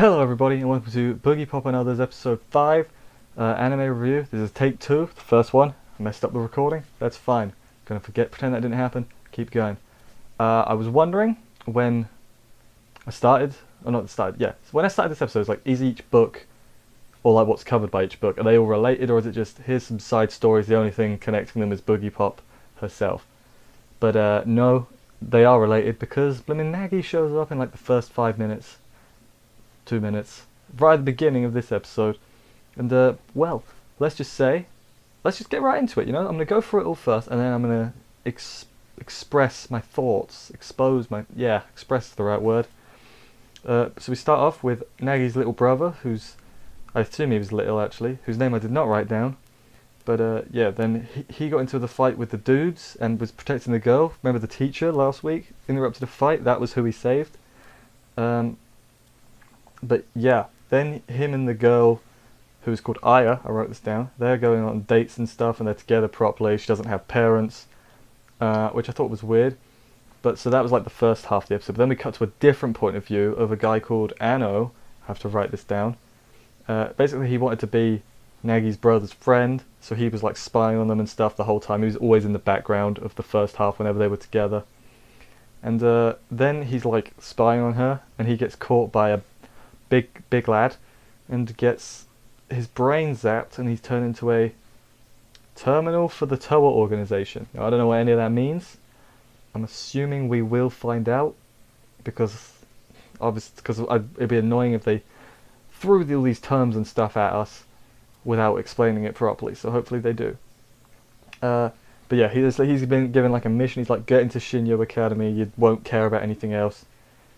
Hello everybody and welcome to Boogiepop and Others episode 5 anime review. This is take 2, the first one. I messed up the recording, that's fine. Gonna pretend that didn't happen, keep going. I was wondering when I started, or not started, yeah. So when I started this episode, it's like, is each book, or like what's covered by each book, are they all related, or is it just, here's some side stories, the only thing connecting them is Boogiepop herself. But no, they are related because blimmin' Nagi shows up in like the first 5 minutes. 2 minutes, right at the beginning of this episode, and well, let's just get right into it. You know, I'm gonna go through it all first, and then I'm gonna express my thoughts, express is the right word. So we start off with Nagi's little brother, who's, I assume he was little actually, whose name I did not write down, but yeah, then he got into the fight with the dudes and was protecting the girl. Remember the teacher last week interrupted a fight? That was who he saved. But yeah, then him and the girl, who's called Aya, I wrote this down, they're going on dates and stuff and they're together properly. She doesn't have parents, which I thought was weird. But so that was like the first half of the episode. But then we cut to a different point of view of a guy called Anno. I have to write this down. Basically he wanted to be Nagi's brother's friend, so he was like spying on them and stuff the whole time. He was always in the background of the first half whenever they were together. And then he's like spying on her and he gets caught by a big lad and gets his brain zapped and he's turned into a terminal for the Toa organization. Now, I don't know what any of that means. I'm assuming we will find out because it'd be annoying if they threw all these terms and stuff at us without explaining it properly, so hopefully they do. But yeah, he's been given like a mission. He's like, get into Shinyo Academy, you won't care about anything else.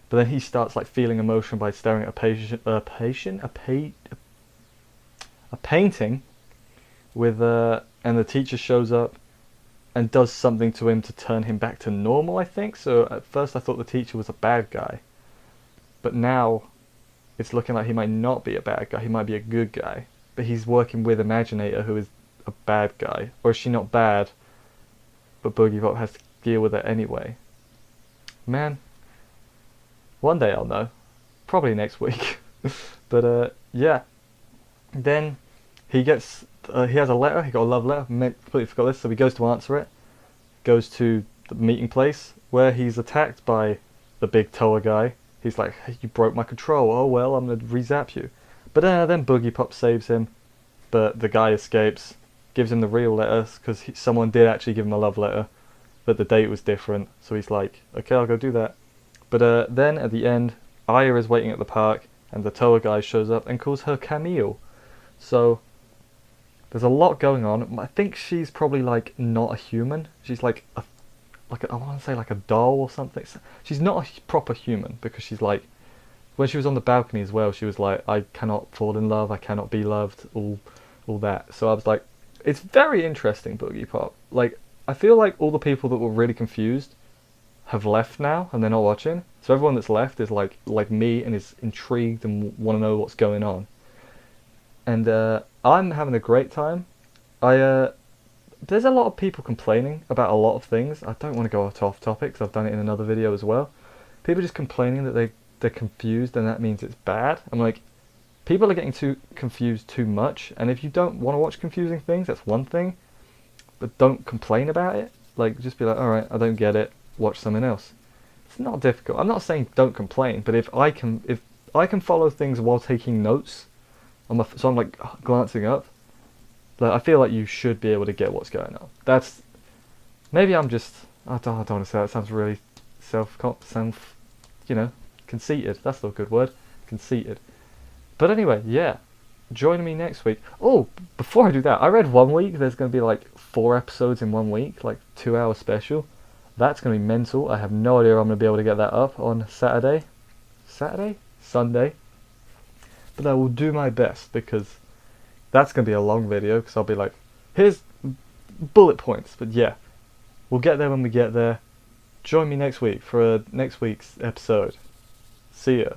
But then he starts like feeling emotion by staring at a painting with and the teacher shows up and does something to him to turn him back to normal, I think. So at first I thought the teacher was a bad guy, but now it's looking like he might not be a bad guy, he might be a good guy, but he's working with Imaginator, who is a bad guy. Or is she not bad, but Boogiepop has to deal with it anyway? Man, one day I'll know. Probably next week. But yeah. Then he gets, he has a letter, he got a love letter, completely forgot this, so he goes to answer it. Goes to the meeting place, where he's attacked by the big Toa guy. He's like, hey, you broke my control, oh well, I'm gonna re-zap you. But then Boogiepop saves him, but the guy escapes, gives him the real letters, because someone did actually give him a love letter, but the date was different, so he's like, okay, I'll go do that. But then at the end, Aya is waiting at the park, and the Toa guy shows up and calls her Camille. So there's a lot going on. I think she's probably like not a human. She's like I want to say like a doll or something. She's not a proper human because she's like, when she was on the balcony as well, she was like, I cannot fall in love, I cannot be loved, all that. So I was like, it's very interesting, Boogiepop. Like, I feel like all the people that were really confused have left now and they're not watching, so everyone that's left is like me and is intrigued and want to know what's going on. And I'm having a great time. There's a lot of people complaining about a lot of things. I don't want to go off topic because I've done it in another video as well. People just complaining that they're confused and that means it's bad. I'm like, people are getting too confused too much, and if you don't want to watch confusing things, that's one thing, but don't complain about it. Like, just be like, alright, I don't get it, watch something else. It's not difficult. I'm not saying don't complain, but if I can follow things while taking notes, so I'm like glancing up, like, I feel like you should be able to get what's going on. That's, maybe I'm just, I don't want to say that, it sounds really conceited. That's not a good word, conceited. But anyway, yeah, join me next week. Oh, before I do that, I read 1 week there's going to be like 4 episodes in 1 week, like 2-hour special. That's going to be mental. I have no idea I'm going to be able to get that up on Sunday. But I will do my best, because that's going to be a long video, because I'll be like, here's bullet points. But yeah, we'll get there when we get there. Join me next week for next week's episode. See ya.